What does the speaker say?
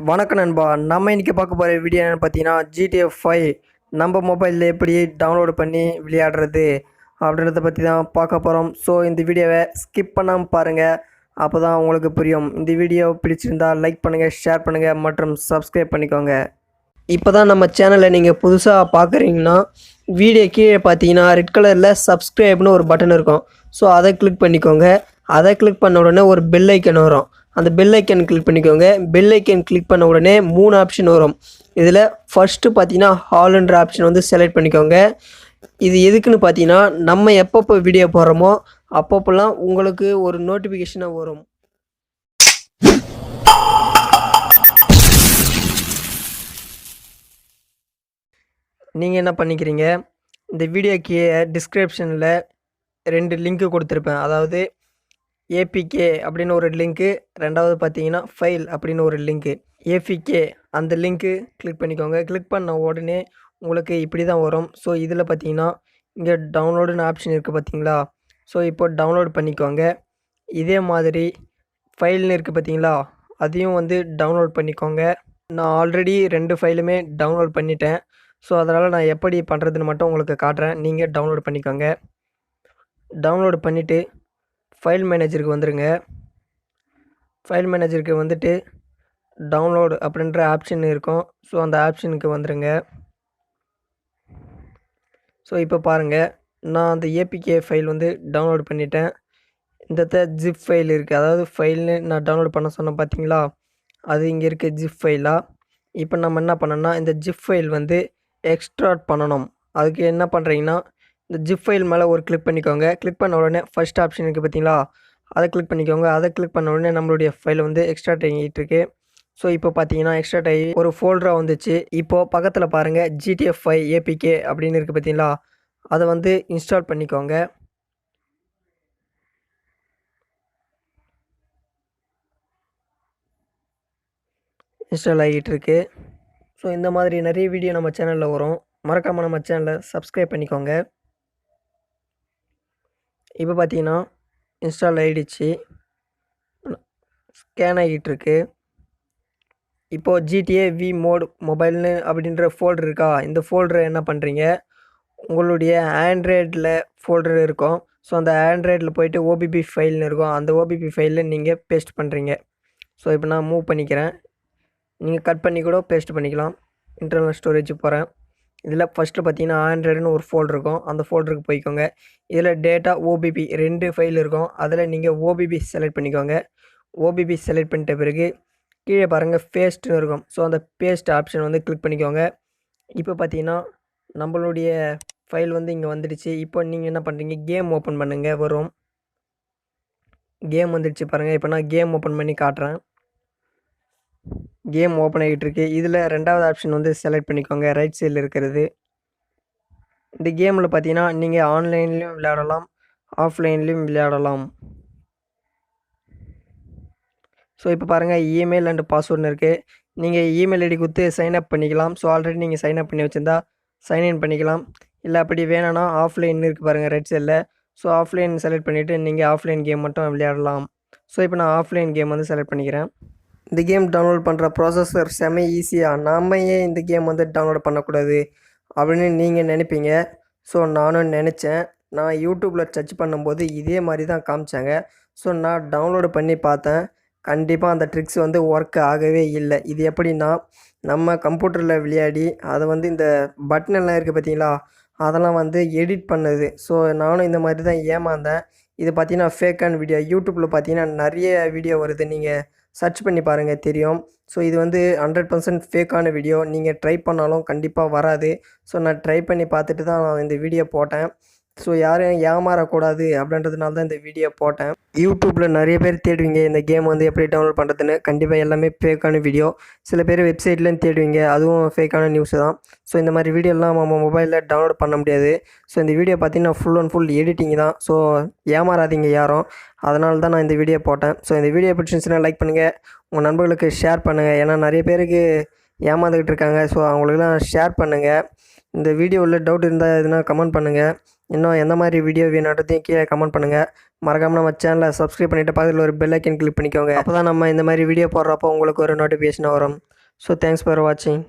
வணக்கம் நண்பா. நம்ம இன்றைக்கி பார்க்க போகிற வீடியோ என்னென்னு பார்த்தீங்கன்னா, GTA 5 நம்ம மொபைலில் எப்படி டவுன்லோடு பண்ணி விளையாடுறது அப்படின்றத பற்றி தான் பார்க்க போகிறோம். ஸோ இந்த வீடியோவை ஸ்கிப் பண்ணாமல் பாருங்கள், அப்போ தான் உங்களுக்கு புரியும். இந்த வீடியோ பிடிச்சிருந்தால் லைக் பண்ணுங்கள், ஷேர் பண்ணுங்கள் மற்றும் சப்ஸ்கிரைப் பண்ணிக்கோங்க. இப்போ தான் நம்ம சேனலை நீங்கள் புதுசாக பார்க்குறீங்கன்னா வீடியோ கீழே பார்த்தீங்கன்னா ரெட் கலரில் சப்ஸ்கிரைப்னு ஒரு பட்டன் இருக்கும். ஸோ அதை கிளிக் பண்ணிக்கோங்க. அதை கிளிக் பண்ண உடனே ஒரு பெல் ஐக்கன் வரும். அந்த பெல் ஐக்கன் கிளிக் பண்ணிக்கோங்க. பெல் ஐக்கன் கிளிக் பண்ண உடனே 3 ஆப்ஷன் வரும். இதில் ஃபஸ்ட்டு பார்த்தீங்கன்னா ஹால்ன்ற ஆப்ஷன் வந்து செலக்ட் பண்ணிக்கோங்க. இது எதுக்குன்னு பார்த்தீங்கன்னா, நம்ம எப்பப்போ வீடியோ போடுறோமோ அப்பப்போலாம் உங்களுக்கு ஒரு நோட்டிஃபிகேஷனாக வரும். நீங்கள் என்ன பண்ணிக்கிறீங்க, இந்த வீடியோ கீழே டிஸ்கிரிப்ஷனில் 2 லிங்க்கு கொடுத்துருப்பேன். அதாவது ஏபிகே அப்படின்னு ஒரு லிங்க்கு, ரெண்டாவது பார்த்தீங்கன்னா ஃபைல் அப்படின்னு ஒரு லிங்க்கு. ஏபிகே அந்த லிங்க்கு கிளிக் பண்ணிக்கோங்க. கிளிக் பண்ண உடனே உங்களுக்கு இப்படி தான் வரும். ஸோ இதில் பார்த்தீங்கன்னா இங்கே டவுன்லோடுன்னு ஆப்ஷன் இருக்குது பார்த்தீங்களா. ஸோ இப்போ டவுன்லோட் பண்ணிக்கோங்க. இதே மாதிரி ஃபைல்னு இருக்குது பார்த்தீங்களா, அதையும் வந்து டவுன்லோட் பண்ணிக்கோங்க. நான் ஆல்ரெடி 2 ஃபைலுமே டவுன்லோட் பண்ணிட்டேன். ஸோ அதனால் நான் எப்படி பண்ணுறதுன்னு மட்டும் உங்களுக்கு காட்டுறேன். நீங்கள் டவுன்லோட் பண்ணிக்கோங்க. டவுன்லோடு பண்ணிவிட்டு ஃபைல் மேனேஜருக்கு வந்துடுங்க. ஃபைல் மேனேஜருக்கு வந்துட்டு டவுன்லோடு அப்படின்ற ஆப்ஷன் இருக்கும். ஸோ அந்த ஆப்ஷனுக்கு வந்துடுங்க. ஸோ இப்போ பாருங்கள், நான் அந்த ஏபிகே ஃபைல் வந்து டவுன்லோட் பண்ணிட்டேன். இந்த ஜிப் ஃபைல் இருக்குது, அதாவது ஃபைல்னு நான் டவுன்லோட் பண்ண சொன்னேன் பார்த்தீங்களா, அது இங்கே இருக்குது ஜிப் ஃபைலாக. இப்போ நம்ம என்ன பண்ணோம்னா, இந்த ஜிப் ஃபைல் வந்து எக்ஸ்ட்ராக்ட் பண்ணணும். அதுக்கு என்ன பண்ணுறீங்கன்னா, இந்த ஜிப் ஃபைல் மேலே ஒரு கிளிக் பண்ணிக்கோங்க. கிளிக் பண்ண உடனே ஃபஸ்ட் ஆப்ஷன் இருக்குது பார்த்தீங்களா, அதை கிளிக் பண்ணிக்கோங்க. அதை கிளிக் பண்ண உடனே நம்மளுடைய ஃபைல் வந்து எக்ஸ்ட்ராக்ட் ஆகிட்டுருக்கு. ஸோ இப்போ பார்த்தீங்கன்னா எக்ஸ்ட்ராக்ட் ஆகி ஒரு ஃபோல்டராக வந்துச்சு. இப்போது பக்கத்தில் பாருங்கள் GTA 5 ஏபிகே அப்படின்னு இருக்குது பார்த்தீங்களா, அதை வந்து இன்ஸ்டால் பண்ணிக்கோங்க. இன்ஸ்டால் ஆகிட்டு இருக்கு. ஸோ இந்த மாதிரி நிறைய வீடியோ நம்ம சேனலில் வரும். மறக்காமல் நம்ம சேனலை சப்ஸ்கிரைப் பண்ணிக்கோங்க. இப்போ பார்த்தீங்கன்னா இன்ஸ்டால் ஆகிடுச்சு, ஸ்கேன் ஆகிட்டுருக்கு. இப்போது GTA V மோட் மொபைல்னு அப்படின்ற ஃபோல்டர் இருக்கா, இந்த ஃபோல்டரை என்ன பண்ணுறீங்க, உங்களுடைய ஆண்ட்ராய்டில் ஃபோல்டர் இருக்கும். ஸோ அந்த ஆண்ட்ராய்டில் போய்ட்டு ஓபிபி ஃபைல்னு இருக்கும். அந்த ஓபிபி ஃபைலில் நீங்கள் பேஸ்ட் பண்ணுறீங்க. ஸோ இப்போ நான் மூவ் பண்ணிக்கிறேன். நீங்கள் கட் பண்ணி கூட பேஸ்ட் பண்ணிக்கலாம். இன்டர்னல் ஸ்டோரேஜ் போகிறேன். இதில் ஃபஸ்ட்டு பார்த்தீங்கன்னா ஆண்ட்ராய்டுன்னு ஒரு ஃபோல்டர் இருக்கும். அந்த ஃபோல்டருக்கு போய்க்கோங்க. இதில் டேட்டா ஓபிபி 2 ஃபைல் இருக்கும். அதில் நீங்கள் ஓபிபி செலக்ட் பண்ணிக்கோங்க. ஓபிபி செலக்ட் பண்ணிட்ட பிறகு கீழே பாருங்கள் பேஸ்ட்னு இருக்கும். ஸோ அந்த பேஸ்ட் ஆப்ஷன் வந்து கிளிக் பண்ணிக்கோங்க. இப்போ பார்த்தீங்கன்னா நம்மளுடைய ஃபைல் வந்து இங்கே வந்துடுச்சு. இப்போ நீங்கள் என்ன பண்ணுறீங்க, கேம் ஓப்பன் பண்ணுங்கள். வரும் கேம் வந்துடுச்சு பாருங்கள். இப்போ நான் கேம் ஓப்பன் பண்ணி காட்டுறேன். கேம் ஓப்பன் ஆகிட்டு இருக்கு. இதில் ரெண்டாவது ஆப்ஷன் வந்து செலக்ட் பண்ணிக்கோங்க, ரைட் சைடில் இருக்கிறது. இந்த கேமில் பார்த்தீங்கன்னா நீங்கள் ஆன்லைன்லேயும் விளையாடலாம், ஆஃப்லைன்லேயும் விளையாடலாம். ஸோ இப்போ பாருங்கள் இமெயில் அண்ட் பாஸ்வேர்டுன்னு இருக்குது. நீங்கள் இமெயில் ஐடி கொடுத்து சைன்அப் பண்ணிக்கலாம். ஸோ ஆல்ரெடி நீங்கள் சைன்அப் பண்ணி வச்சுருந்தா சைன்இன் பண்ணிக்கலாம். இல்லை அப்படி வேணும்னா ஆஃப்லைன் இருக்குது பாருங்கள் ரைட் சைடில். ஸோ ஆஃப்லைன் செலக்ட் பண்ணிவிட்டு நீங்கள் ஆஃப்லைன் கேம் மட்டும் விளையாடலாம். ஸோ இப்போ நான் ஆஃப்லைன் கேம் வந்து செலக்ட் பண்ணிக்கிறேன். இந்த கேம் டவுன்லோட் பண்ணுற ப்ராசஸர் செம ஈஸியாக, நாம் ஏன் இந்த கேம் வந்து டவுன்லோட் பண்ணக்கூடாது அப்படின்னு நீங்கள் நினைப்பீங்க. ஸோ நானும் நினச்சேன். நான் யூடியூப்பில் சர்ச் பண்ணும்போது இதே மாதிரி தான் காமிச்சாங்க. ஸோ நான் டவுன்லோடு பண்ணி பார்த்தேன். கண்டிப்பாக அந்த ட்ரிக்ஸ் வந்து ஒர்க் ஆகவே இல்லை. இது எப்படின்னா, நம்ம கம்ப்யூட்டரில் விளையாடி அதை வந்து இந்த பட்டனெல்லாம் இருக்குது பார்த்தீங்களா, அதெல்லாம் வந்து எடிட் பண்ணுது. ஸோ நானும் இந்த மாதிரி தான் ஏமாந்தேன். இது பார்த்தீங்கன்னா ஃபேக்கான வீடியோ. யூடியூப்பில் பார்த்தீங்கன்னா நிறைய வீடியோ வருது, நீங்கள் சர்ச் பண்ணி பாருங்கள் தெரியும். ஸோ இது வந்து 100% ஃபேக்கான வீடியோ. நீங்கள் ட்ரை பண்ணாலும் கண்டிப்பாக வராது. ஸோ நான் ட்ரை பண்ணி பார்த்துட்டு தான் நான் இந்த வீடியோ போட்டேன். ஸோ யாரும் ஏமாறக்கூடாது அப்படின்றதுனால தான் இந்த வீடியோ போட்டேன். யூடியூப்பில் நிறைய பேர் தேடுவீங்க இந்த கேம் வந்து எப்படி டவுன்லோட் பண்ணுறதுன்னு. கண்டிப்பாக எல்லாமே ஃபேக்கான வீடியோ. சில பேர் வெப்சைட்லேயும் தேடுவீங்க, அதுவும் ஃபேக்கான நியூஸு தான். ஸோ இந்த மாதிரி வீடியோலாம் நம்ம மொபைலில் டவுன்லோட் பண்ண முடியாது. ஸோ இந்த வீடியோ பார்த்தீங்கன்னா ஃபுல் அண்ட் ஃபுல் எடிட்டிங் தான். ஸோ ஏமாறாதீங்க யாரும். அதனால தான் நான் இந்த வீடியோ போட்டேன். ஸோ இந்த வீடியோ பிடிச்சிருந்துச்சுன்னா லைக் பண்ணுங்கள், உங்கள் நண்பர்களுக்கு ஷேர் பண்ணுங்கள். ஏன்னா நிறைய பேருக்கு ஏமாந்துக்கிட்டு இருக்காங்க. ஸோ அவங்களுக்குலாம் ஷேர் பண்ணுங்கள். இந்த வீடியோவில் டவுட் இருந்தால் எதுனா கமெண்ட் பண்ணுங்கள். இன்னும் எந்த மாதிரி வீடியோ வேணுன்றதையும் கீழே கமெண்ட் பண்ணுங்கள். மறக்காமல் நம்ம சேனலை சப்ஸ்கிரைப் பண்ணிவிட்டு பக்கத்தில் ஒரு பெல் ஐக்கன் கிளிக் பண்ணிக்கோங்க. அப்போ தான் நம்ம இந்த மாதிரி வீடியோ போடுறப்போ உங்களுக்கு ஒரு நோட்டிஃபிகேஷன் வரும். ஸோ தேங்க்ஸ் ஃபார் வாட்சிங்.